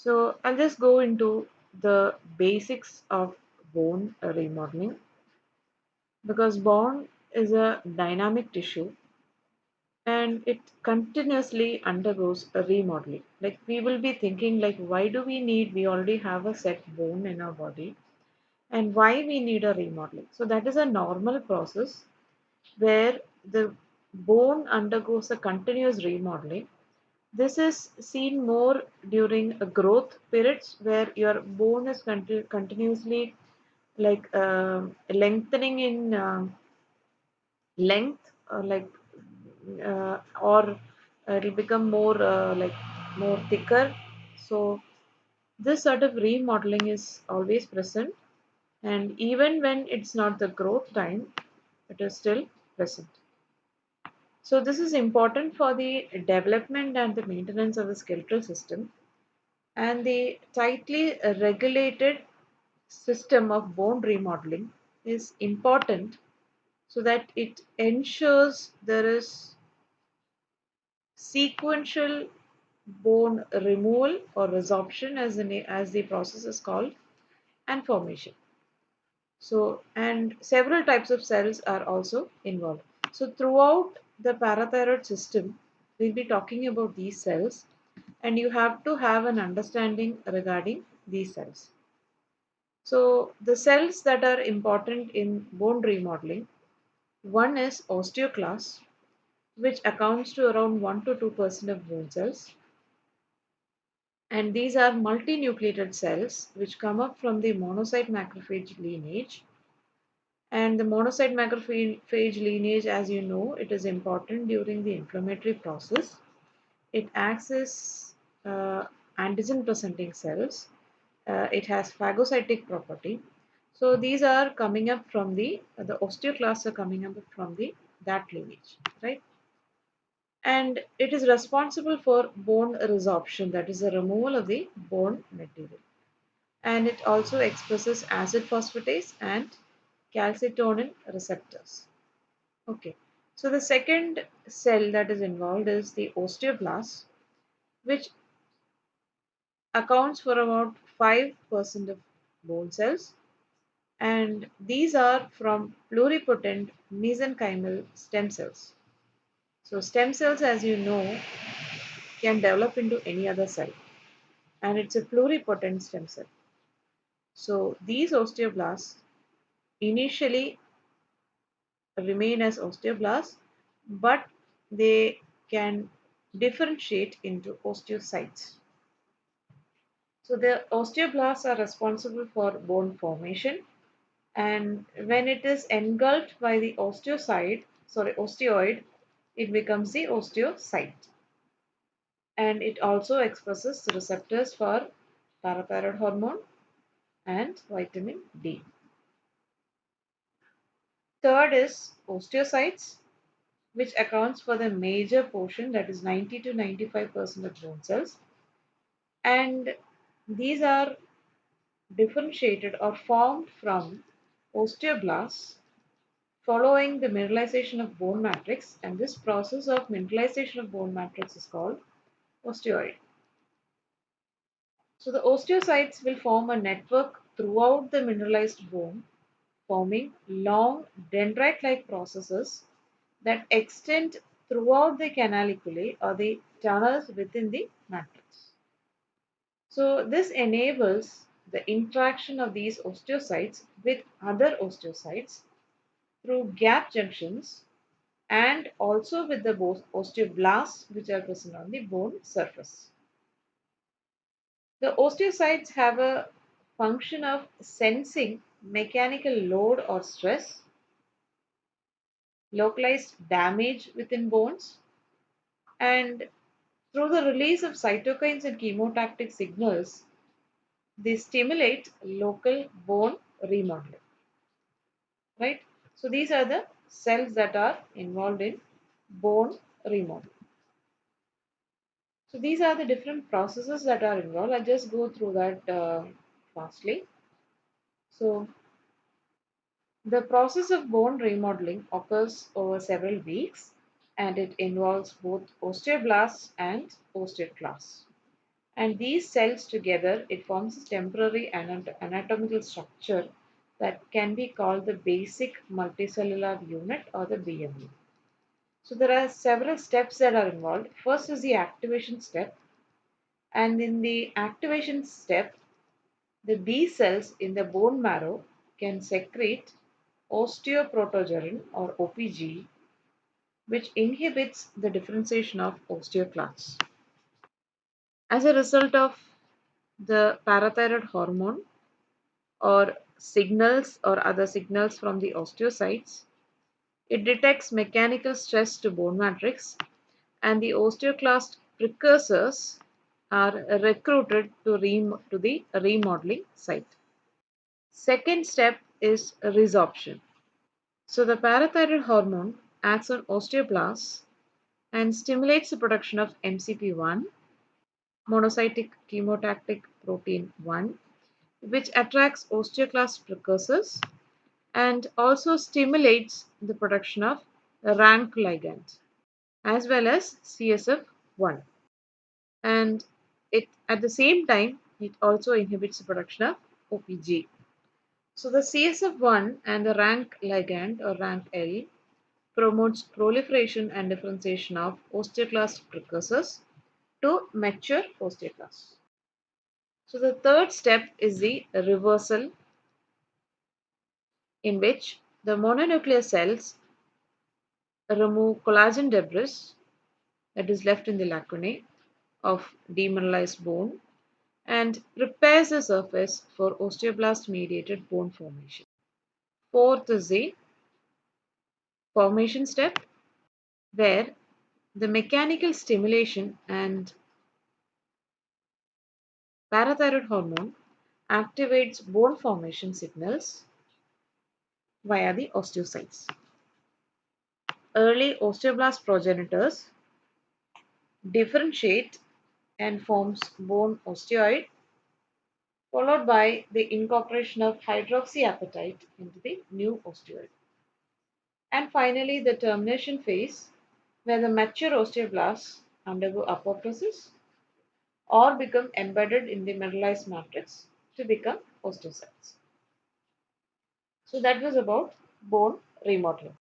So I'll just go into the basics of bone remodeling because bone is a dynamic tissue and it continuously undergoes a remodeling. Like we will be thinking like why do we need we already have a set bone in our body and why we need a remodeling. So that is a normal process where the bone undergoes a continuous remodeling. This is seen more during a growth periods where your bone is continuously like lengthening in length, or it'll become more like more thicker. So this sort of remodeling is always present, and even when it's not the growth time, it is still present. So this is important for the development and the maintenance of the skeletal system, and the tightly regulated system of bone remodeling is important so that it ensures there is sequential bone removal or resorption as the process is called, and formation. So and several types of cells are also involved. So throughout the parathyroid system we'll be talking about these cells, and you have to have an understanding regarding these cells. So the cells that are important in bone remodeling, one is osteoclasts, which accounts to around 1 to 2% of bone cells. And these are multinucleated cells which come up from the monocyte-macrophage lineage. And the monocyte-macrophage lineage, as you know, it is important during the inflammatory process. It acts as antigen presenting cells. It has phagocytic property. So these are coming up from the osteoclasts are coming up from the that lineage, right? And it is responsible for bone resorption, that is the removal of the bone material. And it also expresses acid phosphatase and calcitonin receptors. Okay, so the second cell that is involved is the osteoblast, which accounts for about 5% of bone cells, and these are from pluripotent mesenchymal stem cells. So stem cells, as you know, can develop into any other cell, and it's a pluripotent stem cell. So these osteoblasts initially remain as osteoblasts, but they can differentiate into osteocytes. So the osteoblasts are responsible for bone formation, and when it is engulfed by the osteoid, it becomes the osteocyte, and it also expresses receptors for parathyroid hormone and vitamin D. Third is osteocytes, which accounts for the major portion, that is 90 to 95% of bone cells, and these are differentiated or formed from osteoblasts following the mineralization of bone matrix, and this process of mineralization of bone matrix is called osteoid. So the osteocytes will form a network throughout the mineralized bone, forming long dendrite-like processes that extend throughout the canaliculi or the tunnels within the matrix. So this enables the interaction of these osteocytes with other osteocytes through gap junctions, and also with the osteoblasts which are present on the bone surface. The osteocytes have a function of sensing mechanical load or stress, localized damage within bones, and through the release of cytokines and chemotactic signals, they stimulate local bone remodeling. Right? So these are the cells that are involved in bone remodeling. So these are the different processes that are involved. I'll just go through that fastly. So the process of bone remodeling occurs over several weeks, and it involves both osteoblasts and osteoclasts. And these cells together, it forms a temporary anatomical structure that can be called the basic multicellular unit or the BMU. So there are several steps that are involved. First is the activation step, and in the activation step, the B cells in the bone marrow can secrete osteoprotogerin or OPG, which inhibits the differentiation of osteoclasts. As a result of the parathyroid hormone or signals or other signals from the osteocytes, it detects mechanical stress to bone matrix, and the osteoclast precursors are recruited to the remodeling site. Second step is resorption. So the parathyroid hormone acts on osteoblasts and stimulates the production of MCP1, monocytic chemotactic protein 1, which attracts osteoclast precursors and also stimulates the production of rank ligands as well as CSF1. And it at the same time it also inhibits the production of OPG. So the CSF1 and the rank ligand or rank L promotes proliferation and differentiation of osteoclast precursors to mature osteoclasts. So the third step is the reversal, in which the mononuclear cells remove collagen debris that is left in the lacunae of demineralized bone and prepares the surface for osteoblast mediated bone formation. Fourth is the formation step, where the mechanical stimulation and parathyroid hormone activates bone formation signals via the osteocytes. Early osteoblast progenitors differentiate and forms bone osteoid, followed by the incorporation of hydroxyapatite into the new osteoid. And finally, the termination phase, where the mature osteoblasts undergo apoptosis or become embedded in the mineralized matrix to become osteocytes. So that was about bone remodeling.